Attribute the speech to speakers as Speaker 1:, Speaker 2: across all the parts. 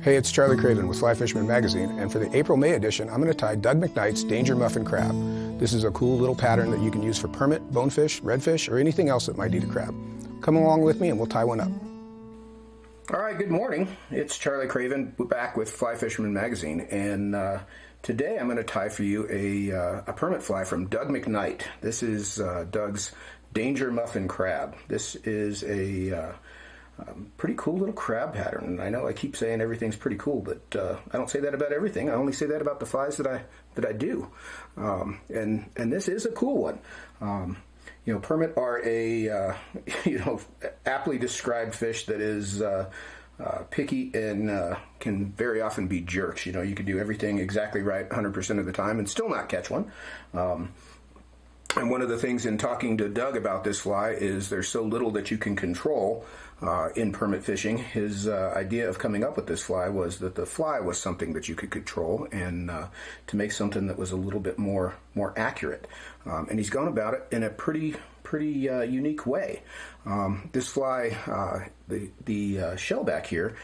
Speaker 1: Hey, it's Charlie Craven with Fly Fisherman Magazine, and for the April-May edition, I'm going to tie Doug McKnight's Danger Muffin crab. This is a cool little pattern that you can use for permit, bonefish, redfish, or anything else that might eat a crab. Come along with me and we'll tie one up. All right, good morning. It's Charlie Craven back with Fly Fisherman Magazine, and today I'm going to tie for you a permit fly from Doug McKnight. This is Doug's Danger Muffin crab. This is a pretty cool little crab pattern. And I know I keep saying everything's pretty cool, but I don't say that about everything. I only say that about the flies that I do. And this is a cool one. You know, permit are a aptly described fish that is picky and can very often be jerks. You know, you can do everything exactly right 100% of the time and still not catch one. And one of the things in talking to Doug about this fly is there's so little that you can control in permit fishing. His idea of coming up with this fly was that the fly was something that you could control, and to make something that was a little bit more accurate. And he's gone about it in a pretty unique way. This fly, the shell back here,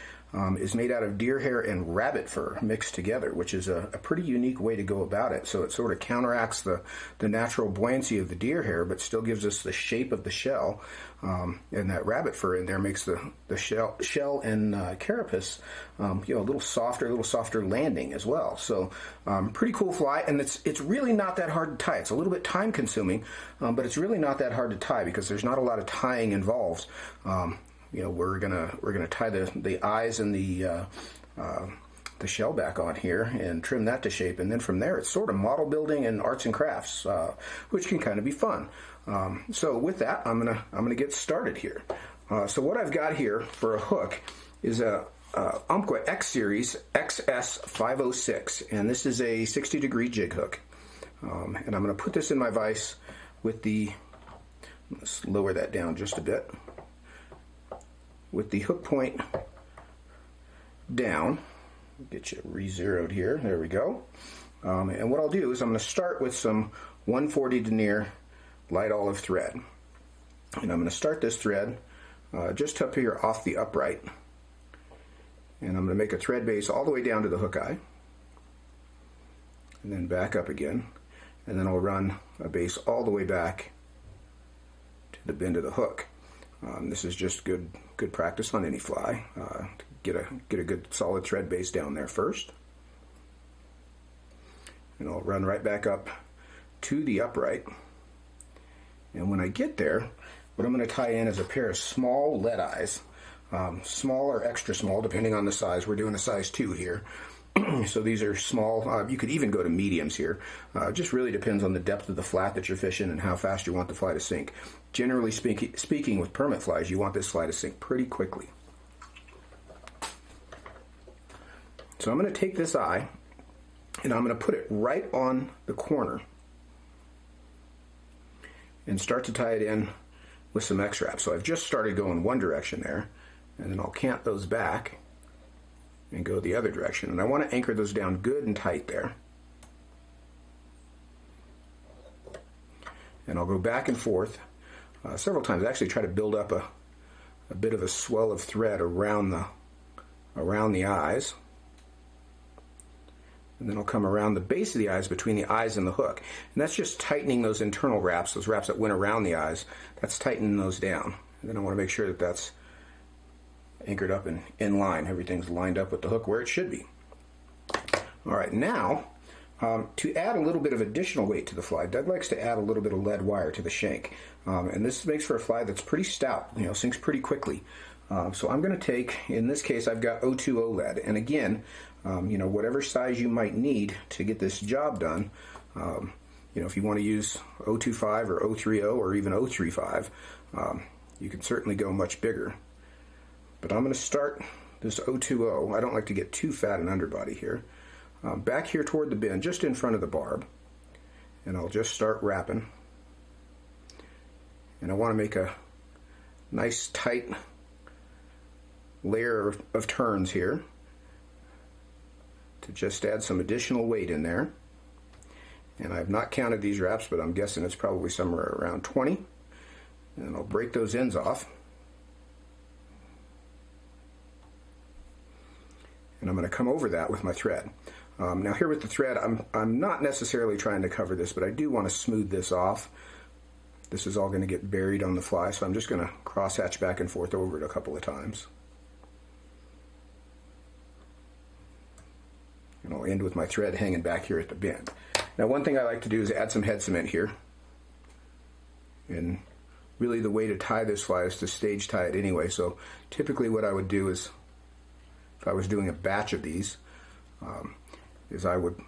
Speaker 1: is made out of deer hair and rabbit fur mixed together, which is a pretty unique way to go about it. So it sort of counteracts the natural buoyancy of the deer hair, but still gives us the shape of the shell. And that rabbit fur in there makes the shell and carapace, a little softer landing as well. So pretty cool fly, and it's really not that hard to tie. It's a little bit time consuming, but it's really not that hard to tie because there's not a lot of tying involved. We're gonna tie the eyes and the shell back on here and trim that to shape, and then from there it's sort of model building and arts and crafts, which can kind of be fun. So with that, I'm gonna get started here. So what I've got here for a hook is a Umpqua X Series XS506, and this is a 60-degree jig hook. And I'm gonna put this in my vise with let's lower that down just a bit, with the hook point down. Get you re-zeroed here. There we go. And what I'll do is I'm going to start with some 140 denier light olive thread. And I'm going to start this thread just up here off the upright. And I'm going to make a thread base all the way down to the hook eye. And then back up again. And then I'll run a base all the way back to the bend of the hook. This is just good practice on any fly. Get a good solid thread base down there first. And I'll run right back up to the upright. And when I get there, what I'm going to tie in is a pair of small lead eyes. Small or extra small, depending on the size. We're doing a size 2 here. So these are small. You could even go to mediums here. Just really depends on the depth of the flat that you're fishing and how fast you want the fly to sink. Generally speaking, with permit flies, you want this fly to sink pretty quickly. So I'm going to take this eye and I'm going to put it right on the corner and start to tie it in with some X-wrap. So I've just started going one direction there, and then I'll cant those back and go the other direction. And I want to anchor those down good and tight there. And I'll go back and forth several times. I actually try to build up a bit of a swell of thread around the eyes. And then I'll come around the base of the eyes, between the eyes and the hook. And that's just tightening those internal wraps, those wraps that went around the eyes. That's tightening those down. And then I want to make sure that that's anchored up and in line. Everything's lined up with the hook where it should be. All right, now to add a little bit of additional weight to the fly, Doug likes to add a little bit of lead wire to the shank. And this makes for a fly that's pretty stout, sinks pretty quickly. So I'm going to take, in this case, I've got 020 lead. And again, whatever size you might need to get this job done, if you want to use 025 or 030 or even 035, you can certainly go much bigger. But I'm going to start this 020. I don't like to get too fat an underbody here. Back here toward the bend, just in front of the barb. And I'll just start wrapping. And I want to make a nice tight layer of turns here to just add some additional weight in there. And I've not counted these wraps, but I'm guessing it's probably somewhere around 20. And I'll break those ends off. and I'm going to come over that with my thread. Now here with the thread, I'm not necessarily trying to cover this, but I do want to smooth this off. This is all going to get buried on the fly, so I'm just going to cross hatch back and forth over it a couple of times. And I'll end with my thread hanging back here at the bend. Now one thing I like to do is add some head cement here. And really the way to tie this fly is to stage tie it anyway. So typically what I would do is, if I was doing a batch of these, is I would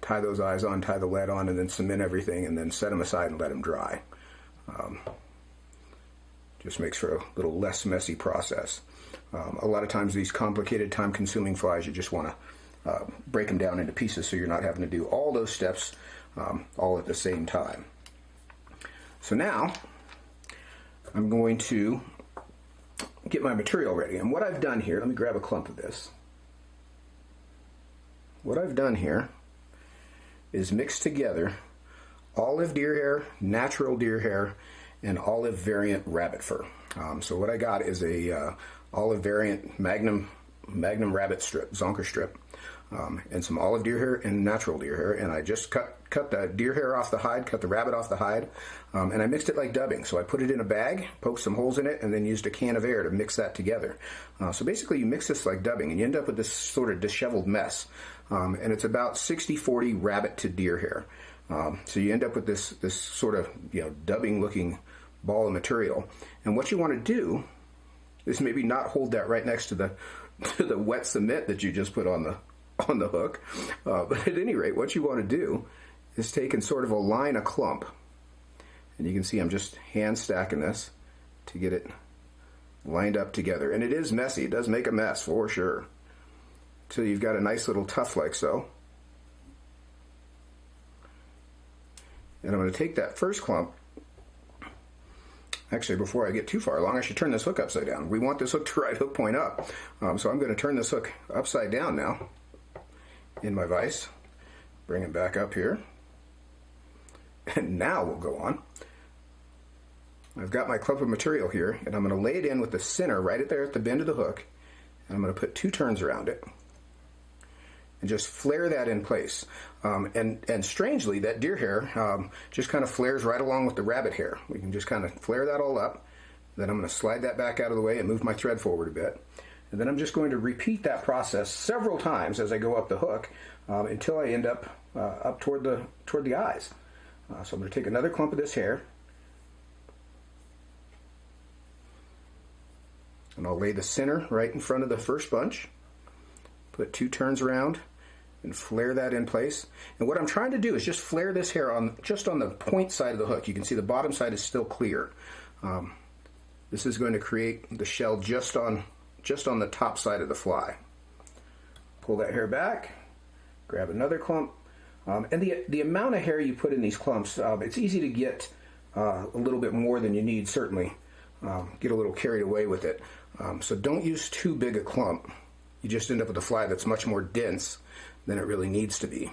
Speaker 1: tie those eyes on, tie the lead on, and then cement everything, and then set them aside and let them dry. Just makes for a little less messy process. A lot of times these complicated, time-consuming flies, you just want to break them down into pieces so you're not having to do all those steps all at the same time. So now I'm going to get my material ready. And what I've done here, let me grab a clump of this. What I've done here is mix together olive deer hair, natural deer hair, and olive variant rabbit fur. So what I got is a olive variant magnum rabbit strip, zonker strip, and some olive deer hair and natural deer hair, and I just cut the deer hair off the hide, cut the rabbit off the hide, and I mixed it like dubbing. So I put it in a bag, poked some holes in it, and then used a can of air to mix that together. So basically you mix this like dubbing, and you end up with this sort of disheveled mess. And it's about 60-40 rabbit to deer hair. So you end up with this sort of dubbing looking ball of material. And what you want to do is maybe not hold that right next to the wet cement that you just put on the hook. But at any rate, what you want to do is take and sort of align a clump. And you can see I'm just hand stacking this to get it lined up together. And it is messy. It does make a mess for sure. So you've got a nice little tuft like so. And I'm going to take that first clump. Actually, before I get too far along, I should turn this hook upside down. We want this hook to ride hook point up. So I'm going to turn this hook upside down now in my vise. Bring it back up here. And now we'll go on. I've got my clump of material here, and I'm going to lay it in with the center right there at the bend of the hook. And I'm going to put 2 turns around it. And just flare that in place. And strangely, that deer hair just kind of flares right along with the rabbit hair. We can just kind of flare that all up. Then I'm going to slide that back out of the way and move my thread forward a bit. And then I'm just going to repeat that process several times as I go up the hook until I end up toward the eyes. So I'm going to take another clump of this hair. And I'll lay the center right in front of the first bunch. Put 2 turns around and flare that in place. And what I'm trying to do is just flare this hair just on the point side of the hook. You can see the bottom side is still clear. This is going to create the shell just on the top side of the fly. Pull that hair back, grab another clump. And the amount of hair you put in these clumps, it's easy to get a little bit more than you need, certainly. Get a little carried away with it. So don't use too big a clump. You just end up with a fly that's much more dense than it really needs to be.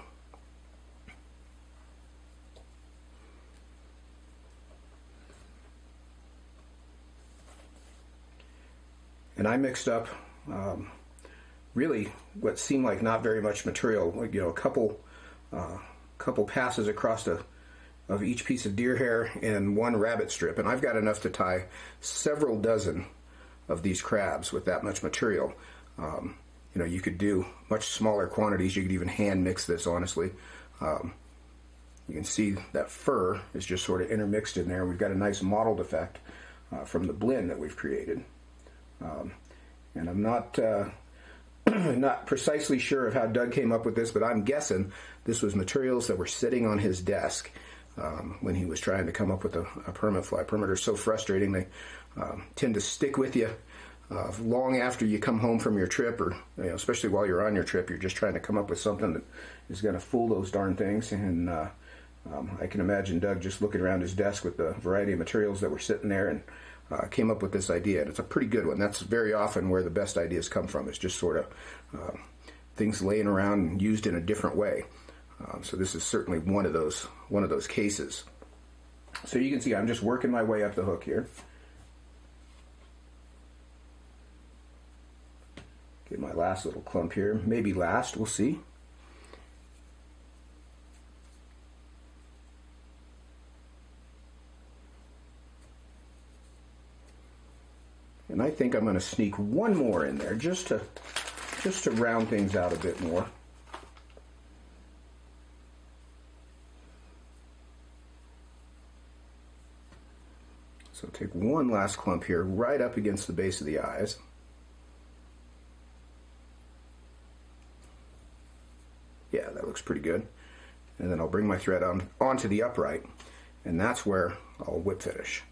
Speaker 1: And I mixed up really what seemed like not very much material, like, a couple passes across of each piece of deer hair and 1 rabbit strip, and I've got enough to tie several dozen of these crabs with that much material. You could do much smaller quantities. You could even hand mix this, honestly. You can see that fur is just sort of intermixed in there. We've got a nice mottled effect from the blend that we've created. And I'm not not precisely sure of how Doug came up with this, but I'm guessing this was materials that were sitting on his desk when he was trying to come up with a permit fly. Permit are so frustrating. They tend to stick with you long after you come home from your trip, or especially while you're on your trip. You're just trying to come up with something that is going to fool those darn things. And I can imagine Doug just looking around his desk with the variety of materials that were sitting there and came up with this idea. And it's a pretty good one. That's very often where the best ideas come from. It's just sort of things laying around and used in a different way. So this is certainly one of those cases. So you can see I'm just working my way up the hook here. Get my last little clump here, maybe last, we'll see. And I think I'm going to sneak one more in there just to round things out a bit more. So take one last clump here right up against the base of the eyes. Yeah, that looks pretty good. And then I'll bring my thread onto the upright, and that's where I'll whip finish.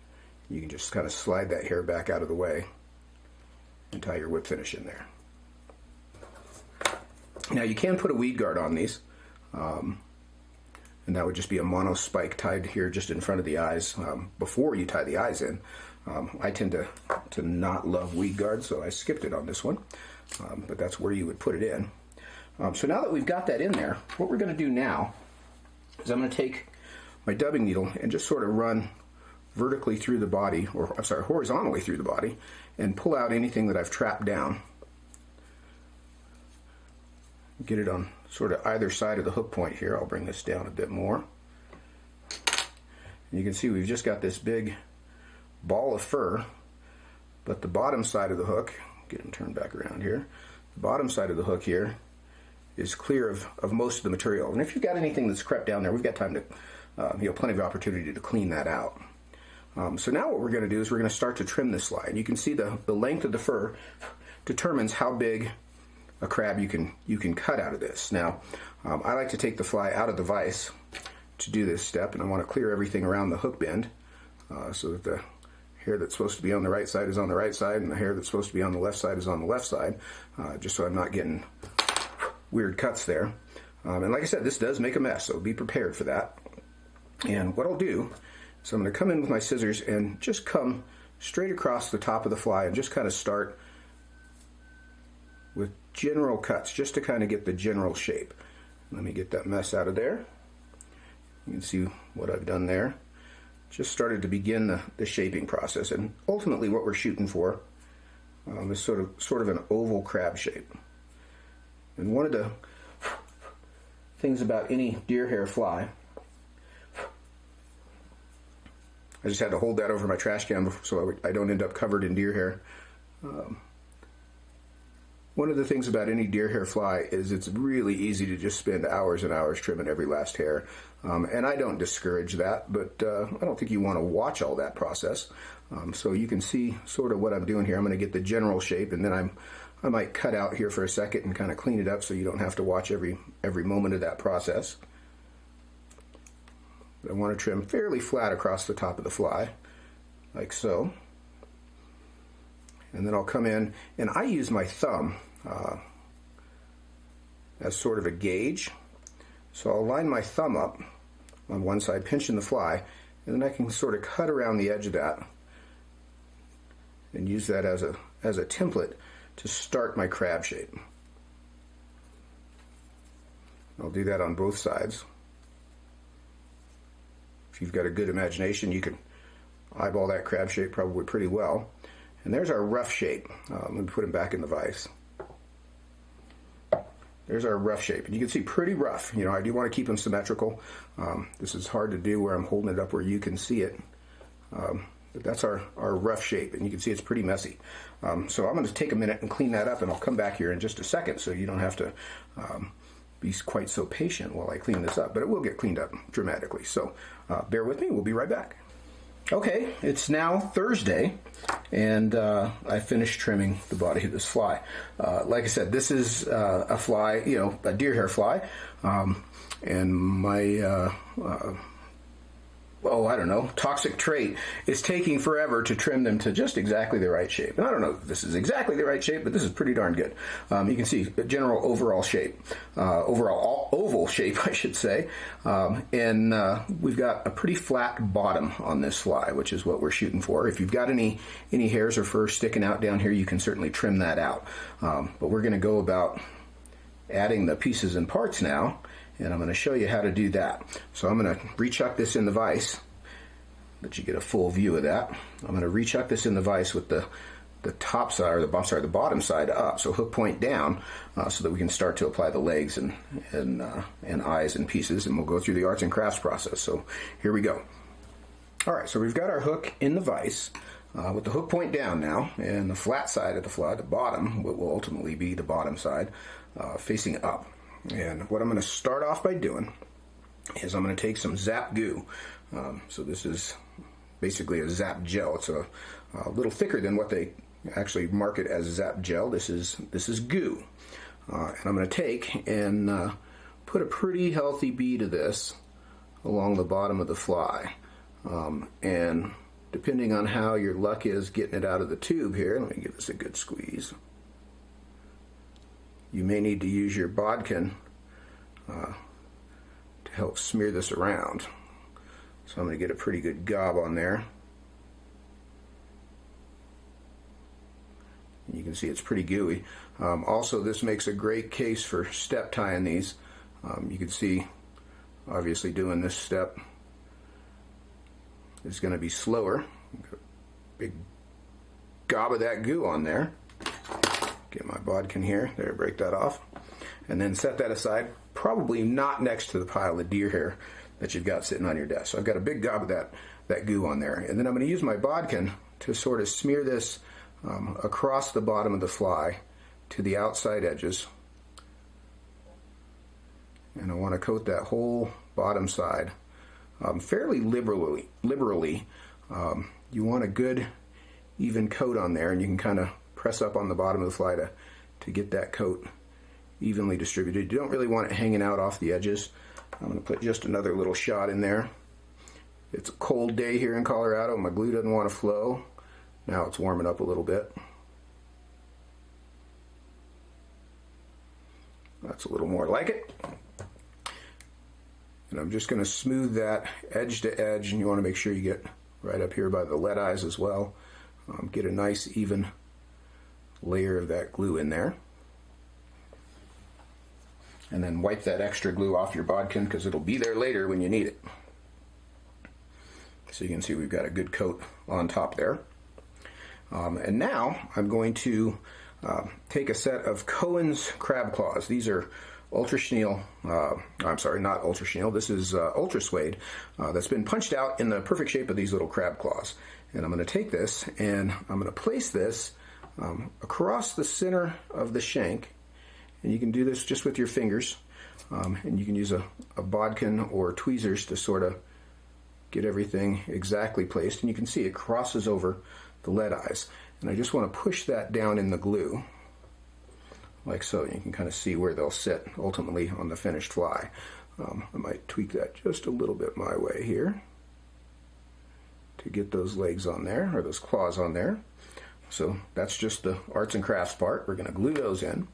Speaker 1: You can just kind of slide that hair back out of the way and tie your whip finish in there. Now you can put a weed guard on these, and that would just be a mono spike tied here just in front of the eyes before you tie the eyes in. I tend to not love weed guards, so I skipped it on this one, but that's where you would put it in. So now that we've got that in there, what we're going to do now is I'm going to take my dubbing needle and just sort of run vertically through the body, or I'm sorry, horizontally through the body, and pull out anything that I've trapped down. Get it on sort of either side of the hook point here. I'll bring this down a bit more. And you can see we've just got this big ball of fur, but the bottom side of the hook, get them turned back around here, the bottom side of the hook here is clear of most of the material. And if you've got anything that's crept down there, we've got time to, plenty of opportunity to clean that out. So now what we're going to do is we're going to start to trim this fly. And you can see the length of the fur determines how big a crab you can cut out of this. Now, I like to take the fly out of the vise to do this step, and I want to clear everything around the hook bend so that the hair that's supposed to be on the right side is on the right side, and the hair that's supposed to be on the left side is on the left side, just so I'm not getting weird cuts there. And like I said, this does make a mess, so be prepared for that. And what I'll do is I'm going to come in with my scissors and just come straight across the top of the fly and just kind of start with general cuts, just to kind of get the general shape. Let me get that mess out of there. You can see what I've done there. Just started to begin the shaping process, and ultimately what we're shooting for is sort of an oval crab shape. And one of the things about any deer hair fly, I just had to hold that over my trash can so I don't end up covered in deer hair. One of the things about any deer hair fly is it's really easy to just spend hours and hours trimming every last hair. And I don't discourage that, but I don't think you want to watch all that process. So you can see sort of what I'm doing here. I'm going to get the general shape, and then I might cut out here for a second and kind of clean it up so you don't have to watch every moment of that process. But I want to trim fairly flat across the top of the fly, like so. And then I'll come in, and I use my thumb as sort of a gauge. So I'll line my thumb up on one side, pinching the fly, and then I can sort of cut around the edge of that and use that as a template to start my crab shape. I'll do that on both sides. If you've got a good imagination, you can eyeball that crab shape probably pretty well. And there's our rough shape. Let me put him back in the vise. There's our rough shape. And you can see pretty rough. You know, I do want to keep them symmetrical. This is hard to do where I'm holding it up where you can see it. But that's our rough shape, and you can see it's pretty messy. So I'm going to take a minute and clean that up, and I'll come back here in just a second so you don't have to be quite so patient while I clean this up. But it will get cleaned up dramatically. So bear with me. We'll be right back. Okay, it's now Thursday, and I finished trimming the body of this fly. Like I said, this is a fly, a deer hair fly, and my I don't know, toxic trait is taking forever to trim them to just exactly the right shape. And I don't know if this is exactly the right shape, but this is pretty darn good. You can see the general overall shape, overall oval shape, I should say. And we've got a pretty flat bottom on this fly, which is what we're shooting for. If you've got any hairs or fur sticking out down here, you can certainly trim that out. But we're going to go about adding the pieces and parts now, and I'm going to show you how to do that. So I'm going to rechuck this in the vise, let you get a full view of that. I'm going to rechuck this in the vise with the the top side, or the bottom side up, so hook point down, so that we can start to apply the legs and eyes and pieces, and we'll go through the arts and crafts process. So here we go. All right, so we've got our hook in the vise with the hook point down now, and the flat side of the fly, the bottom, what will ultimately be the bottom side, facing up. And what I'm going to start off by doing is I'm going to take some Zap goo. So this is basically a Zap gel. It's a little thicker than what they actually market as Zap gel. This is goo, and I'm going to take and put a pretty healthy bead of this along the bottom of the fly, and depending on how your luck is getting it out of the tube here, let me give this a good squeeze. You may need to use your bodkin to help smear this around. So I'm going to get a pretty good gob on there. You can see it's pretty gooey. Also, this makes a great case for step tying these. You can see, obviously, doing this step is going to be slower. Big gob of that goo on there. Get my bodkin here. There, break that off. And then set that aside, probably not next to the pile of deer hair that you've got sitting on your desk. So I've got a big gob of that goo on there. And then I'm going to use my bodkin to sort of smear this across the bottom of the fly to the outside edges, and I want to coat that whole bottom side fairly liberally. You want a good even coat on there, and you can kind of press up on the bottom of the fly to get that coat evenly distributed. You don't really want it hanging out off the edges. I'm going to put just another little shot in there. It's a cold day here in Colorado. My glue doesn't want to flow. Now it's warming up a little bit. That's a little more like it. And I'm just going to smooth that edge to edge, and you want to make sure you get right up here by the lead eyes as well. Get a nice even layer of that glue in there. And then wipe that extra glue off your bodkin, because it'll be there later when you need it. So you can see we've got a good coat on top there. And now I'm going to take a set of Cohen's crab claws. These are ultra chenille, I'm sorry, not ultra chenille, this is ultra suede that's been punched out in the perfect shape of these little crab claws. And I'm going to take this and I'm going to place this across the center of the shank. And you can do this just with your fingers, and you can use a bodkin or tweezers to sort of get everything exactly placed. And you can see it crosses over the lead eyes, and I just want to push that down in the glue like so. You can kind of see where they'll sit ultimately on the finished fly. I might tweak that just a little bit my way here to get those legs on there, or those claws on there. So that's just the arts and crafts part. We're going to glue those in.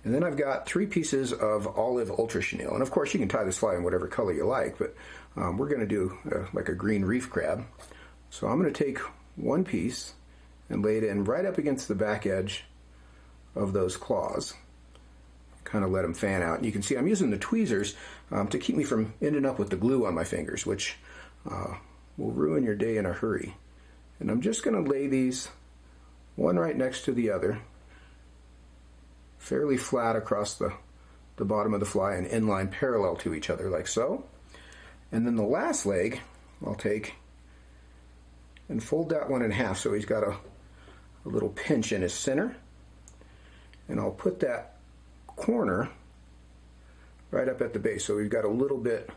Speaker 1: And then I've got 3 pieces of olive ultra chenille. And of course you can tie this fly in whatever color you like, but we're going to do like a green reef crab. So I'm going to take one piece and lay it in right up against the back edge of those claws. Kind of let them fan out. And you can see I'm using the tweezers to keep me from ending up with the glue on my fingers, which will ruin your day in a hurry. And I'm just going to lay these one right next to the other, fairly flat across the bottom of the fly and inline parallel to each other like so. And then the last leg I'll take and fold that one in half so he's got a little pinch in his center. And I'll put that corner right up at the base so we've got a little bit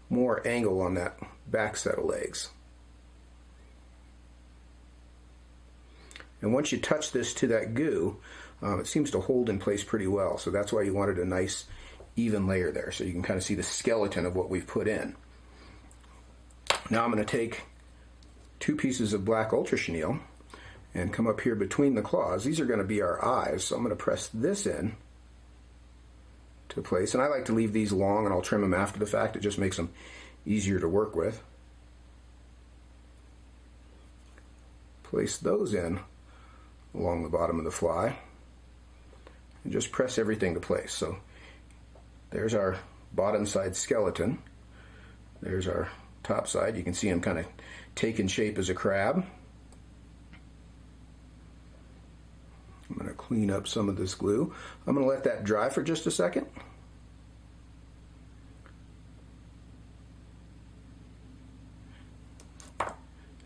Speaker 1: more angle on that back set of legs. And once you touch this to that goo, it seems to hold in place pretty well. So that's why you wanted a nice even layer there, so you can kind of see the skeleton of what we've put in. Now I'm going to take 2 pieces of black ultra chenille and come up here between the claws. These are going to be our eyes, so I'm going to press this in to place. And I like to leave these long, and I'll trim them after the fact. It just makes them easier to work with. Place those in along the bottom of the fly and just press everything to place. So there's our bottom side skeleton. There's our top side. You can see him kind of taking shape as a crab. clean up some of this glue. I'm going to let that dry for just a second.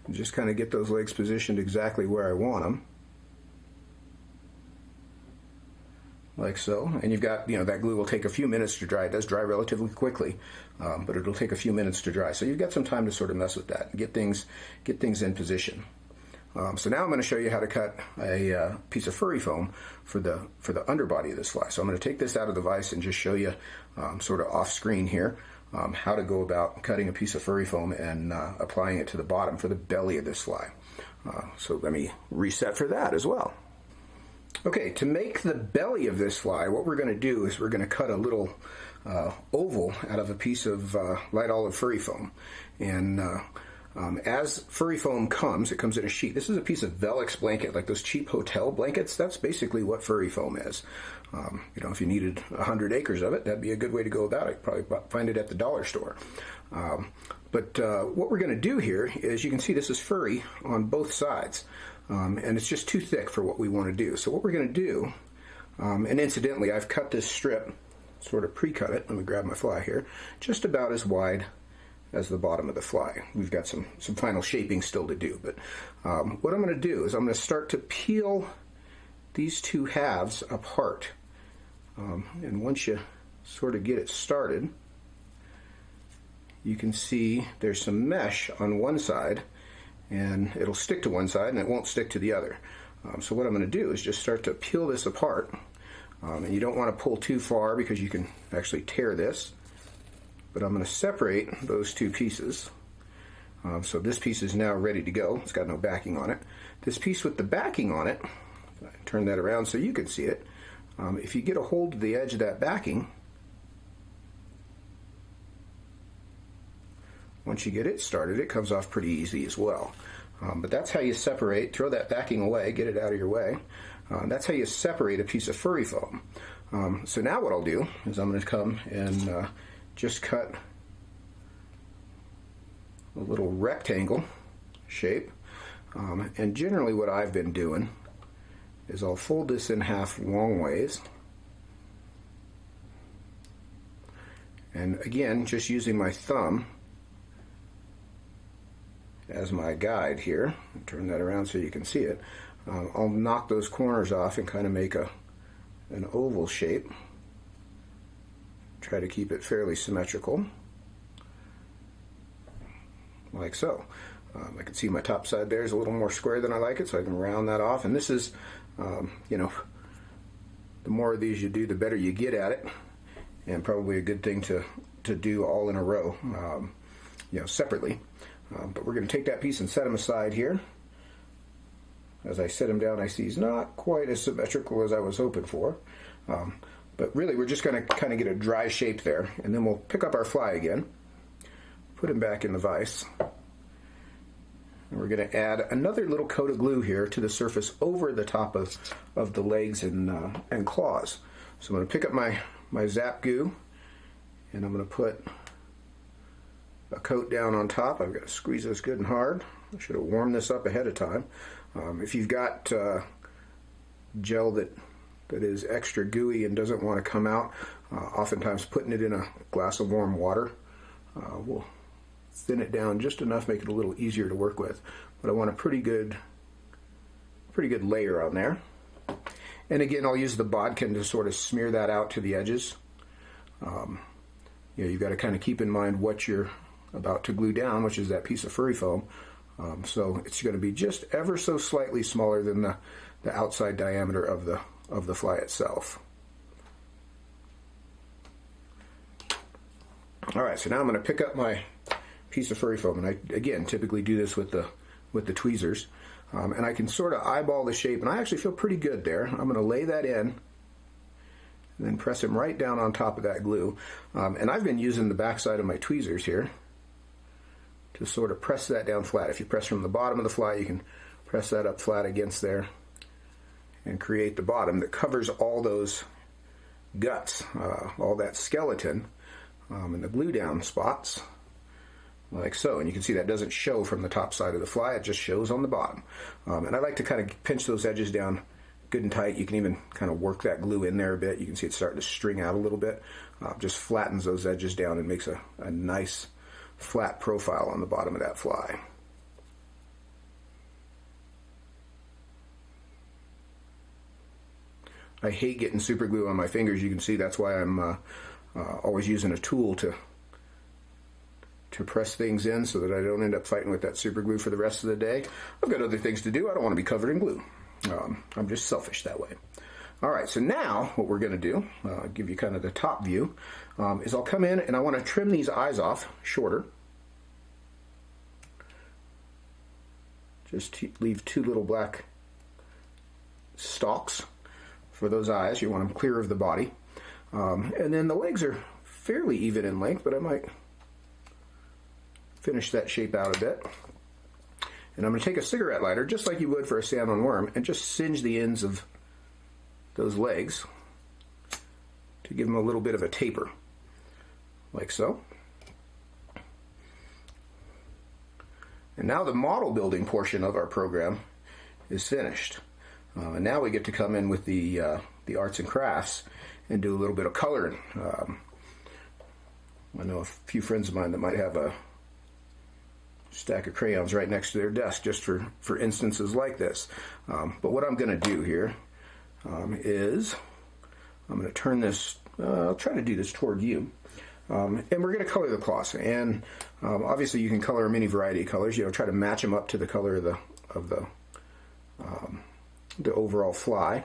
Speaker 1: And just kind of get those legs positioned exactly where I want them. Like so. And you've got, that glue will take a few minutes to dry. It does dry relatively quickly, but it'll take a few minutes to dry. So you've got some time to sort of mess with that and get things in position. So now I'm going to show you how to cut a piece of furry foam for the underbody of this fly. So I'm going to take this out of the vise and just show you sort of off screen here how to go about cutting a piece of furry foam and applying it to the bottom for the belly of this fly. So let me reset for that as well. Okay, to make the belly of this fly, what we're going to do is we're going to cut a little oval out of a piece of light olive furry foam. And as furry foam comes, it comes in a sheet. This is a piece of Velux blanket, like those cheap hotel blankets. That's basically what furry foam is. If you needed 100 acres of it, that'd be a good way to go about it. Probably find it at the dollar store. But what we're going to do here is, you can see this is furry on both sides. And it's just too thick for what we want to do. So what we're going to do, and incidentally, I've cut this strip, sort of pre-cut it. Let me grab my fly here. Just about as wide as the bottom of the fly. We've got some final shaping still to do. But what I'm going to do is I'm going to start to peel these two halves apart. And once you sort of get it started, you can see there's some mesh on one side, and it'll stick to one side and it won't stick to the other. So what I'm going to do is just start to peel this apart. And you don't want to pull too far because you can actually tear this. But I'm going to separate those two pieces. So this piece is now ready to go. It's got no backing on it. This piece with the backing on it, turn that around so you can see it. If you get a hold of the edge of that backing, once you get it started, it comes off pretty easy as well. But that's how you separate. Throw that backing away, get it out of your way. That's how you separate a piece of furry foam. So now what I'll do is I'm going to come and just cut a little rectangle shape. And generally what I've been doing is I'll fold this in half long ways. And again, just using my thumb as my guide here, turn that around so you can see it, I'll knock those corners off and kind of make an oval shape. Try to keep it fairly symmetrical, like so. I can see my top side there is a little more square than I like it, so I can round that off. And this is, the more of these you do, the better you get at it, and probably a good thing to do all in a row, separately. But we're going to take that piece and set him aside here. As I set him down, I see he's not quite as symmetrical as I was hoping for. But really, we're just going to kind of get a dry shape there, and then we'll pick up our fly again, put him back in the vise, and we're going to add another little coat of glue here to the surface over the top of the legs and claws. So I'm going to pick up my Zap Goo, and I'm going to put a coat down on top. I've got to squeeze this good and hard. I should have warmed this up ahead of time. If you've got gel that is extra gooey and doesn't want to come out, oftentimes putting it in a glass of warm water will thin it down just enough, make it a little easier to work with. But I want a pretty good layer on there. And again, I'll use the bodkin to sort of smear that out to the edges. You've got to kind of keep in mind what you're about to glue down, which is that piece of furry foam. So it's going to be just ever so slightly smaller than the outside diameter of the fly itself. All right, so now I'm going to pick up my piece of furry foam, and I again typically do this with the tweezers, and I can sort of eyeball the shape, and I actually feel pretty good there. I'm going to lay that in, and then press him right down on top of that glue. And I've been using the backside of my tweezers here to sort of press that down flat. If you press from the bottom of the fly, you can press that up flat against there and create the bottom that covers all those guts, all that skeleton, and the glue down spots, like so. And you can see that doesn't show from the top side of the fly, it just shows on the bottom. And I like to kind of pinch those edges down good and tight. You can even kind of work that glue in there a bit. You can see it's starting to string out a little bit. Just flattens those edges down and makes a nice flat profile on the bottom of that fly. I hate getting super glue on my fingers. You can see that's why I'm always using a tool to press things in so that I don't end up fighting with that super glue for the rest of the day. I've got other things to do. I don't want to be covered in glue. I'm just selfish that way. All right, so now what we're going to do, I'll give you kind of the top view, is I'll come in and I want to trim these eyes off shorter. Just leave two little black stalks for those eyes. You want them clear of the body. And then the legs are fairly even in length, but I might finish that shape out a bit. And I'm going to take a cigarette lighter, just like you would for a salmon worm, and just singe the ends of those legs to give them a little bit of a taper, like so. And now the model building portion of our program is finished. And now we get to come in with the arts and crafts and do a little bit of coloring. I know a few friends of mine that might have a stack of crayons right next to their desk just for instances like this. But what I'm going to do here is I'm going to turn this, I'll try to do this toward you, and we're going to color the claws. And obviously you can color them any variety of colors. You know, try to match them up to the color of the overall fly.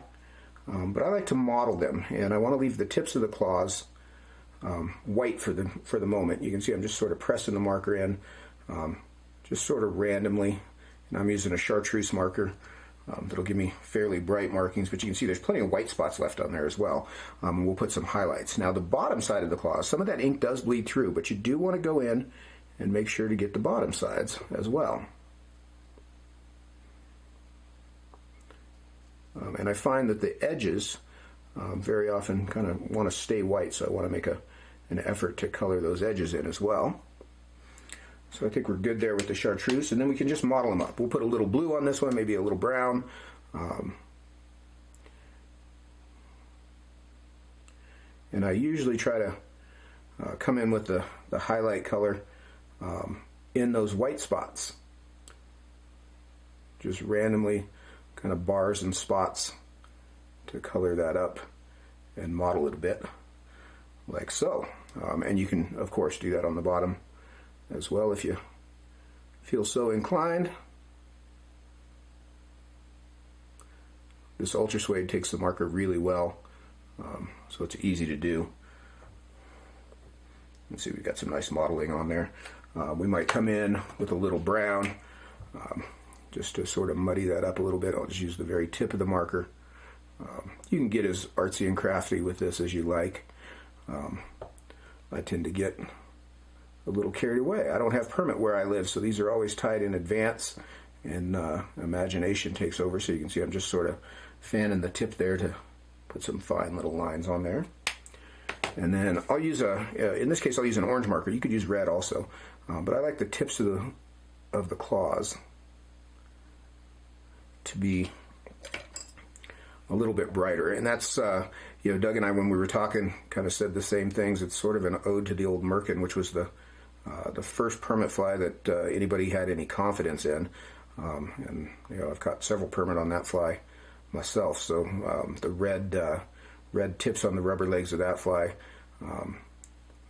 Speaker 1: But I like to model them, and I want to leave the tips of the claws white for the moment. You can see I'm just sort of pressing the marker in, just sort of randomly, and I'm using a chartreuse marker that'll give me fairly bright markings, but you can see there's plenty of white spots left on there as well. We'll put some highlights. Now the bottom side of the claws, some of that ink does bleed through, but you do want to go in and make sure to get the bottom sides as well. And I find that the edges very often kind of want to stay white, so I want to make an effort to color those edges in as well. So I think we're good there with the chartreuse, and then we can just model them up. We'll put a little blue on this one, maybe a little brown. And I usually try to come in with the highlight color in those white spots. Just randomly kind of bars and spots to color that up and model it a bit, like so. And you can, of course, do that on the bottom as well if you feel so inclined. This Ultra Suede takes the marker really well, so it's easy to do. Let's see, we've got some nice modeling on there. We might come in with a little brown just to sort of muddy that up a little bit. I'll just use the very tip of the marker. You can get as artsy and crafty with this as you like. I tend to get a little carried away. I don't have permit where I live, so these are always tied in advance, and imagination takes over. So you can see I'm just sort of fanning the tip there to put some fine little lines on there. And then I'll use in this case I'll use an orange marker. You could use red also, but I like the tips of the claws to be a little bit brighter. And that's you know, Doug and I, when we were talking, kind of said the same things. It's sort of an ode to the old merkin, which was the first permit fly that anybody had any confidence in. And you know, I've caught several permit on that fly myself. So the red tips on the rubber legs of that fly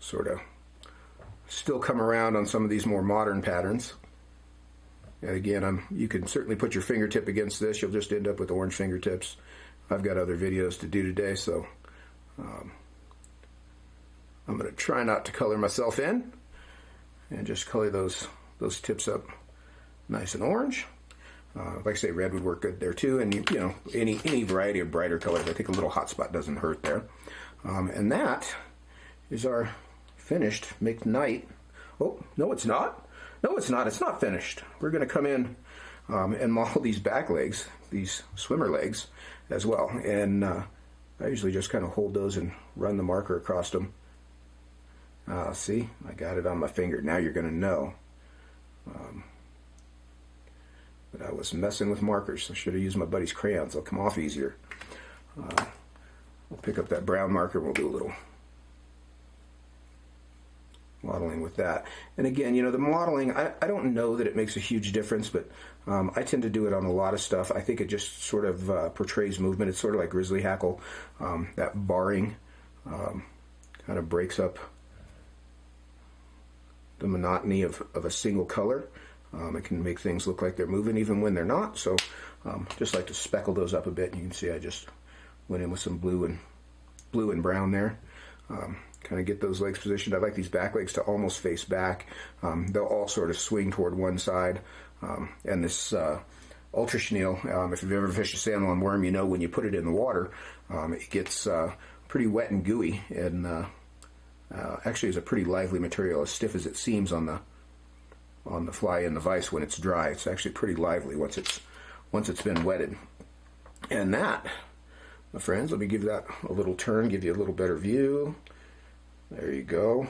Speaker 1: sort of still come around on some of these more modern patterns. And again, you can certainly put your fingertip against this. You'll just end up with orange fingertips. I've got other videos to do today, so I'm going to try not to color myself in and just color those tips up nice and orange. Like I say, red would work good there too, and you know, any variety of brighter colors. I think a little hot spot doesn't hurt there. And that is our finished McKnight. Oh, no, it's not. No, it's not. It's not finished. We're going to come in and model these back legs, these swimmer legs as well. And I usually just kind of hold those and run the marker across them. See, I got it on my finger. Now you're going to know. But I was messing with markers. I should have used my buddy's crayons. They'll come off easier. We'll pick up that brown marker. We'll do a little modeling with that. And again, you know, the modeling, I don't know that it makes a huge difference, but I tend to do it on a lot of stuff. I think it just sort of portrays movement. It's sort of like grizzly hackle. That barring kind of breaks up the monotony of a single color. It can make things look like they're moving even when they're not. So just like to speckle those up a bit. You can see I just went in with some blue and brown there. Kind of get those legs positioned. I like these back legs to almost face back. They'll all sort of swing toward one side. And this ultra chenille, if you've ever fished a sandalwood worm, you know when you put it in the water, it gets pretty wet and gooey, and actually is a pretty lively material, as stiff as it seems on the fly in the vise when it's dry. It's actually pretty lively once it's been wetted. And that, my friends, let me give that a little turn, give you a little better view. There you go.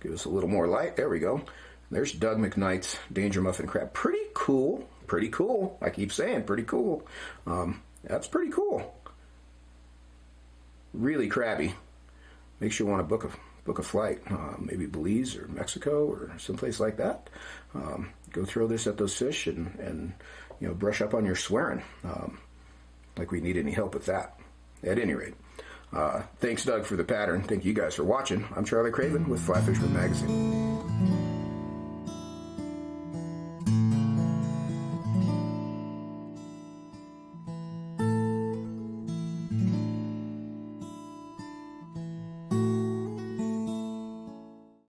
Speaker 1: Give us a little more light. There we go. There's Doug McKnight's Danger Muffin Crab. Pretty cool. Pretty cool. I keep saying pretty cool. That's pretty cool. Really crabby. Makes you want to book a flight. Maybe Belize or Mexico or someplace like that. Go throw this at those fish and you know, brush up on your swearing. Like we need any help with that. At any rate. Thanks, Doug, for the pattern. Thank you guys for watching. I'm Charlie Craven with Fly Fisherman Magazine.